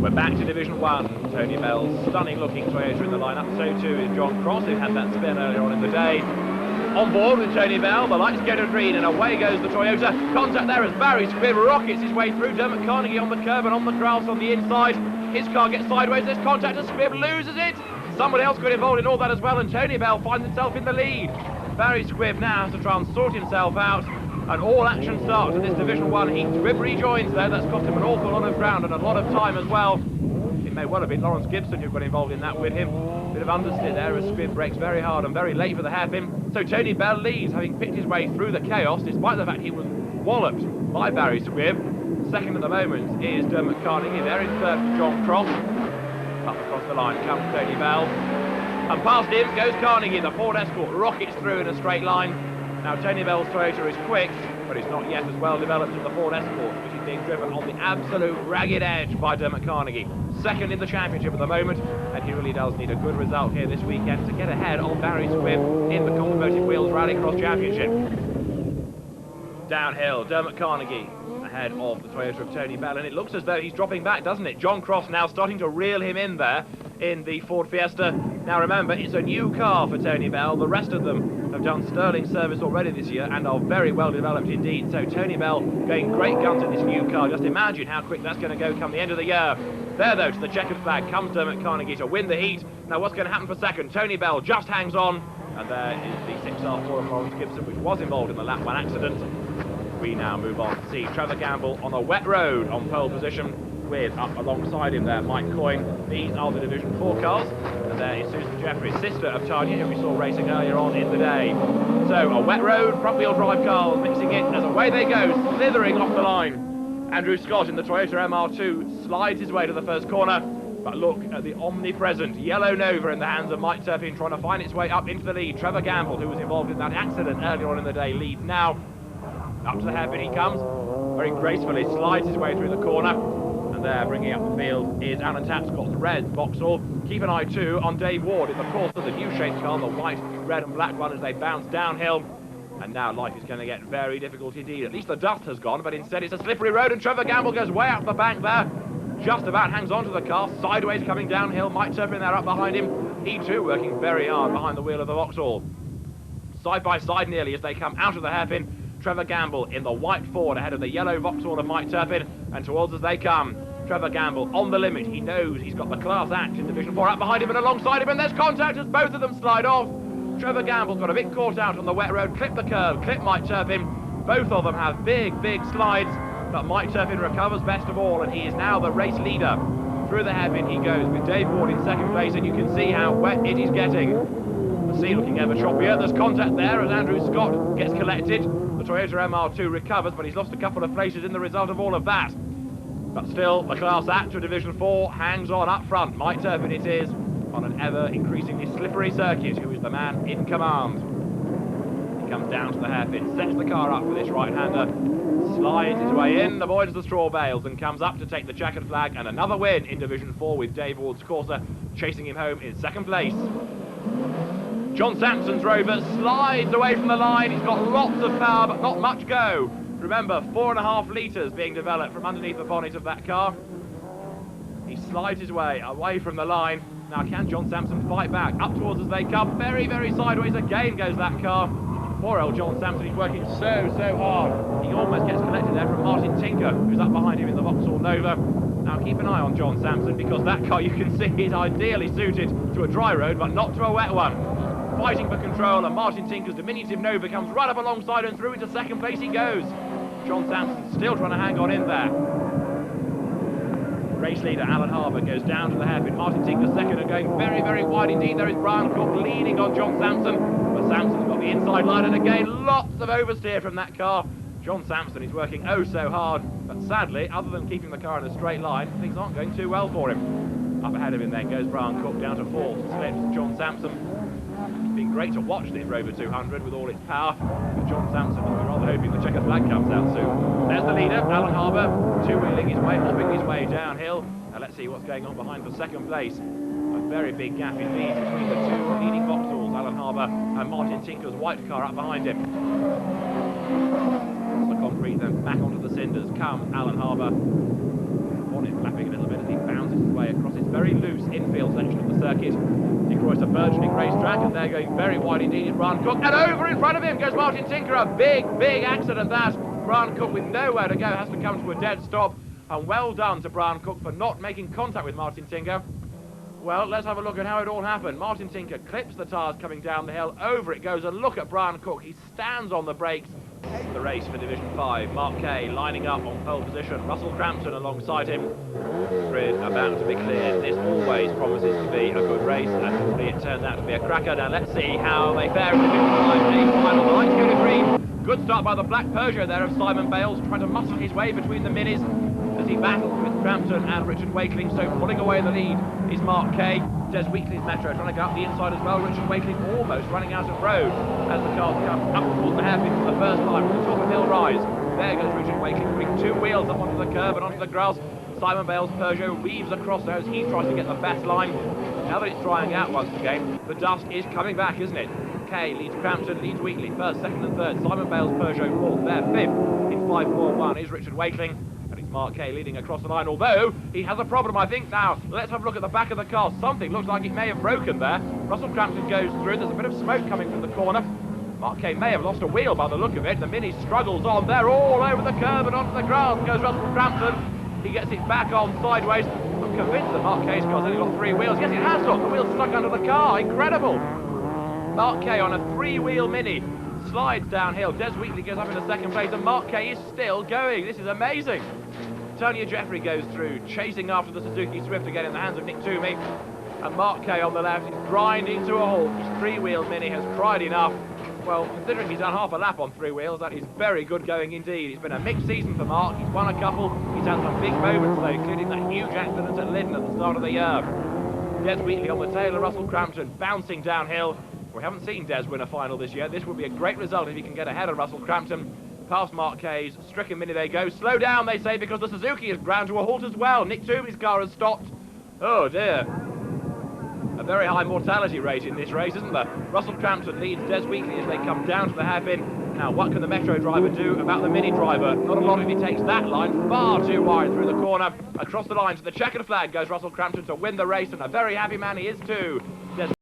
We're back to Division 1. Tony Bell's stunning looking Toyota in the lineup. So too is John Cross, who had that spin earlier on in the day. On board with Tony Bell, the lights go to green and away goes the Toyota. Contact there as Barry Squibb rockets his way through. Dermot Carnegie on the curb and on the grass on the inside. His car gets sideways, there's contact as Squibb loses it. Somebody else got involved in all that as well, and Tony Bell finds himself in the lead. Barry Squibb now has to try and sort himself out, and all action starts in this Division 1 heat. Squibb rejoins though, that's cost him an awful lot of ground and a lot of time as well. It may well have been Lawrence Gibson who got involved in that with him. Bit of understeer there as Squibb brakes very hard and very late for the hairpin. So Tony Bell leads, having picked his way through the chaos, despite the fact he was walloped by Barry Squibb. Second at the moment is Dermot Carnegie. There in third for John Cross. Up across the line comes Tony Bell. And past him goes Carnegie. The Ford Escort rockets through in a straight line. Now Tony Bell's Toyota is quick, but it's not yet as well developed as the Ford Escort, which is being driven on the absolute ragged edge by Dermot Carnegie. Second in the championship at the moment, and he really does need a good result here this weekend to get ahead on Barry Squibb in the Composite Wheels Rallycross Championship. Downhill, Dermot Carnegie ahead of the Toyota of Tony Bell, and it looks as though he's dropping back, doesn't it? John Cross now starting to reel him in there in the Ford Fiesta. Now remember, it's a new car for Tony Bell. The rest of them have done sterling service already this year and are very well developed indeed. So Tony Bell going great guns in this new car. Just imagine how quick that's going to go come the end of the year. There though, to the checkered flag comes Dermot Carnegie to win the heat. Now what's going to happen for second? Tony Bell just hangs on, and there is the 6R4 of Lawrence Gibson, which was involved in the lap 1 accident. We now move on to see Trevor Gamble on a wet road on pole position, with up alongside him there Mike Coyne. These are the Division 4 cars, and there is Susan Jeffries, sister of Tanya, who we saw racing earlier on in the day. So a wet road, front wheel drive car mixing it as away they go, slithering off the line. Andrew Scott in the Toyota MR2 slides his way to the first corner, but look at the omnipresent yellow Nova in the hands of Mike Turpin trying to find its way up into the lead. Trevor Gamble, who was involved in that accident earlier on in the day, leads now. Up to the hairpin he comes, very gracefully slides his way through the corner, and there bringing up the field is Alan Tapscot's red Vauxhall. Keep an eye too on Dave Ward in the course of the new shaped car, the white, red and black one, as they bounce downhill. And now life is going to get very difficult indeed. At least the dust has gone, but instead it's a slippery road, and Trevor Gamble goes way out the bank there. Just about hangs onto the car, sideways coming downhill. Mike Turpin there up behind him. He too working very hard behind the wheel of the Vauxhall. Side by side nearly as they come out of the hairpin. Trevor Gamble in the white Ford ahead of the yellow Vauxhall of Mike Turpin, and towards as they come. Trevor Gamble on the limit. He knows he's got the class act in Division 4 up behind him and alongside him, and there's contact as both of them slide off. Trevor Gamble's got a bit caught out on the wet road, clipped the curb, clipped Mike Turpin. Both of them have big slides, but Mike Turpin recovers best of all, and he is now the race leader. Through the hairpin he goes with Dave Ward in second place, and you can see how wet it is getting. The sea looking ever choppier. There's contact there as Andrew Scott gets collected. The Toyota MR2 recovers, but he's lost a couple of places in the result of all of that. But still, the class act for Division 4 hangs on up front. Mike Turpin it is, on an ever increasingly slippery circuit, who is the man in command. He comes down to the hairpin, sets the car up for this right-hander, slides his way in, avoids the straw bales, and comes up to take the checkered flag, and another win in Division 4 with Dave Ward's Corsa chasing him home in second place. John Sampson's Rover slides away from the line. He's got lots of power, but not much go. Remember, 4.5 litres being developed from underneath the bonnet of that car. He slides his way away from the line. Now, can John Sampson fight back? Up towards as they come. Very sideways again goes that car. Poor old John Sampson, he's working so hard. He almost gets collected there from Martin Tinker, who's up behind him in the Vauxhall Nova. Now, keep an eye on John Sampson, because that car, you can see, is ideally suited to a dry road, but not to a wet one. Fighting for control, and Martin Tinker's diminutive Nova comes right up alongside, and through into second place he goes. John Sampson still trying to hang on in there. Race leader Alan Harbour goes down to the hairpin. Martin Tinker second and going very wide indeed. There is Brian Cook leaning on John Sampson, but Sampson's got the inside line, and again lots of oversteer from that car. John Sampson is working oh so hard, but sadly, other than keeping the car in a straight line, things aren't going too well for him. Up ahead of him then goes Brian Cook down to fourth, slips John Sampson. It's been great to watch this Rover 200 with all its power, but John Sampson, we're rather hoping the checkered flag comes out soon. There's the leader, Alan Harbour, two-wheeling his way, hopping his way downhill. Now let's see what's going on behind for second place. A very big gap indeed between the two leading Vauxhalls, Alan Harbour and Martin Tinker's white car up behind him. The concrete then back onto the cinders comes Alan Harbour. Bonnet flapping a little bit as he bounces very loose infield section of the circuit. It's a burgeoning racetrack, and they're going very wide indeed. It's Brian Cook, and over in front of him goes Martin Tinker. A big, big accident that. Brian Cook with nowhere to go has to come to a dead stop, and well done to Brian Cook for not making contact with Martin Tinker. Well, let's have a look at how it all happened. Martin Tinker clips the tyres coming down the hill. Over it goes, and look at Brian Cook. He stands on the brakes. The race for Division 5. Mark Kay lining up on pole position. Russell Crampton alongside him. Grid about to be cleared. This always promises to be a good race, and hopefully it turns out to be a cracker. Now let's see how they fare in Division 5. A final line, Unit green. Good start by the black Peugeot there of Simon Bales, trying to muscle his way between the minis as he battles with Crampton and Richard Wakeling. So pulling away the lead is Mark Kay. Des Wheatley's Metro trying to go up the inside as well. Richard Wakeling almost running out of road as the cars come up towards the hairpin from the first line from the top of Hill Rise. There goes Richard Wakeling, putting two wheels up onto the curb and onto the grass. Simon Bale's Peugeot weaves across those. He tries to get the best line. Now that it's drying out once again, the dust is coming back, isn't it? Kay leads Crampton, leads Wheatley first, second and third. Simon Bale's Peugeot fourth there. Fifth in 5.41 is Richard Wakeling. Mark Kay leading across the line, although he has a problem, I think. Now, let's have a look at the back of the car. Something looks like it may have broken there. Russell Crampton goes through. There's a bit of smoke coming from the corner. Mark Kay may have lost a wheel by the look of it. The Mini struggles on. They're all over the curb and onto the grass goes Russell Crampton. He gets it back on sideways. I'm convinced that Mark Kay's car's only got three wheels. Yes, it has got the wheels stuck under the car. Incredible. Mark Kay on a three-wheel Mini slides downhill. Des Wheatley goes up into second place, and Mark Kay is still going. This is amazing. Tony Jeffrey goes through, chasing after the Suzuki Swift again in the hands of Nick Toomey. And Mark Kay on the left is grinding to a halt. His three-wheel Mini has cried enough. Well, considering he's done half a lap on three wheels, that is very good going indeed. It's been a mixed season for Mark. He's won a couple. He's had some big moments, though, including that huge accident at Lyddon at the start of the year. Des Wheatley on the tail of Russell Crampton, bouncing downhill. We haven't seen Des win a final this year. This would be a great result if he can get ahead of Russell Crampton. Past Mark Kay's stricken Mini they go. Slow down, they say, because the Suzuki has ground to a halt as well. Nick Toomey's car has stopped. Oh dear. A very high mortality rate in this race, isn't there? Russell Crampton leads Des Wheatley as they come down to the hairpin. Now, what can the Metro driver do about the Mini driver? Not a lot if he takes that line far too wide through the corner. Across the line to the checkered flag goes Russell Crampton to win the race, and a very happy man he is too.